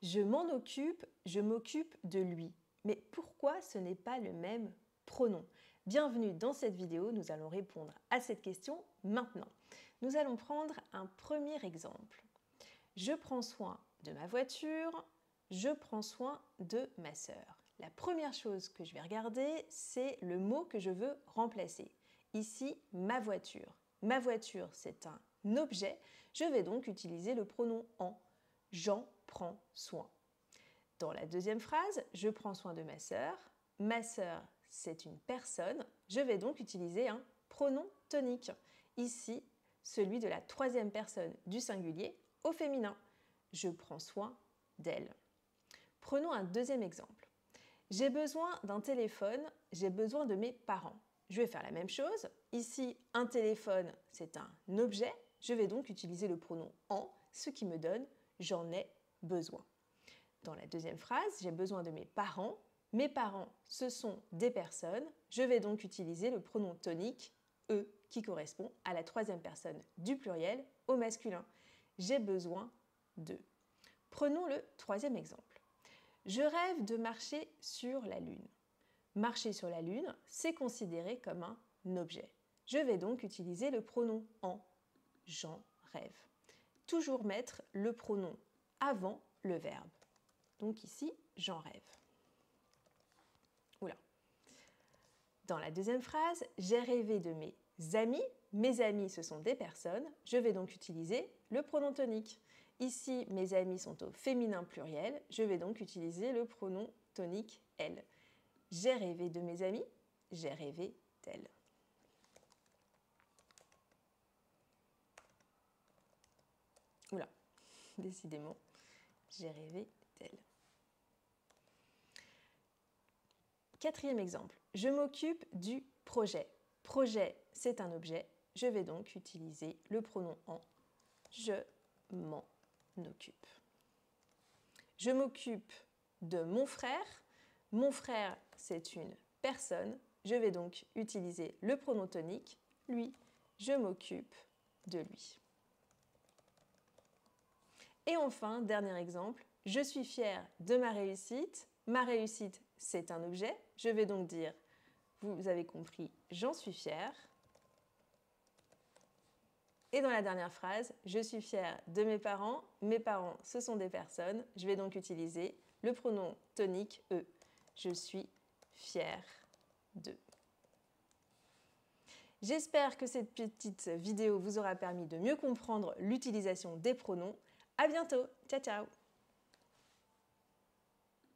Je m'en occupe, je m'occupe de lui. Mais pourquoi ce n'est pas le même pronom? Bienvenue dans cette vidéo, nous allons répondre à cette question maintenant. Nous allons prendre un premier exemple. Je prends soin de ma voiture, je prends soin de ma sœur. La première chose que je vais regarder, c'est le mot que je veux remplacer. Ici, ma voiture. Ma voiture, c'est un objet. Je vais donc utiliser le pronom en. J'en prends soin. Dans la deuxième phrase, je prends soin de ma sœur. Ma sœur, c'est une personne. Je vais donc utiliser un pronom tonique. Ici, celui de la troisième personne du singulier au féminin. Je prends soin d'elle. Prenons un deuxième exemple. J'ai besoin d'un téléphone, j'ai besoin de mes parents. Je vais faire la même chose. Ici, un téléphone, c'est un objet. Je vais donc utiliser le pronom en, ce qui me donne j'en ai besoin. Dans la deuxième phrase, j'ai besoin de mes parents. Mes parents, ce sont des personnes. Je vais donc utiliser le pronom tonique eux, qui correspond à la troisième personne du pluriel au masculin. J'ai besoin d'eux. Prenons le troisième exemple. Je rêve de marcher sur la Lune. Marcher sur la Lune, c'est considéré comme un objet. Je vais donc utiliser le pronom en. J'en rêve. Toujours mettre le pronom avant le verbe. Donc ici, j'en rêve. Oula. Dans la deuxième phrase, j'ai rêvé de mes amis. Mes amis, ce sont des personnes. Je vais donc utiliser le pronom tonique. Ici, mes amis sont au féminin pluriel. Je vais donc utiliser le pronom tonique elle. J'ai rêvé de mes amis. J'ai rêvé d'elle. Oula, décidément, j'ai rêvé d'elle. Quatrième exemple, je m'occupe du projet. Projet, c'est un objet. Je vais donc utiliser le pronom en. Je m'en occupe. Je m'occupe de mon frère. Mon frère, c'est une personne. Je vais donc utiliser le pronom tonique lui. Je m'occupe de lui. Et enfin, dernier exemple, je suis fière de ma réussite. Ma réussite, c'est un objet. Je vais donc dire, vous avez compris, j'en suis fière. Et dans la dernière phrase, je suis fière de mes parents. Mes parents, ce sont des personnes. Je vais donc utiliser le pronom tonique eux. Je suis fière d'eux. J'espère que cette petite vidéo vous aura permis de mieux comprendre l'utilisation des pronoms. À bientôt, ciao ciao!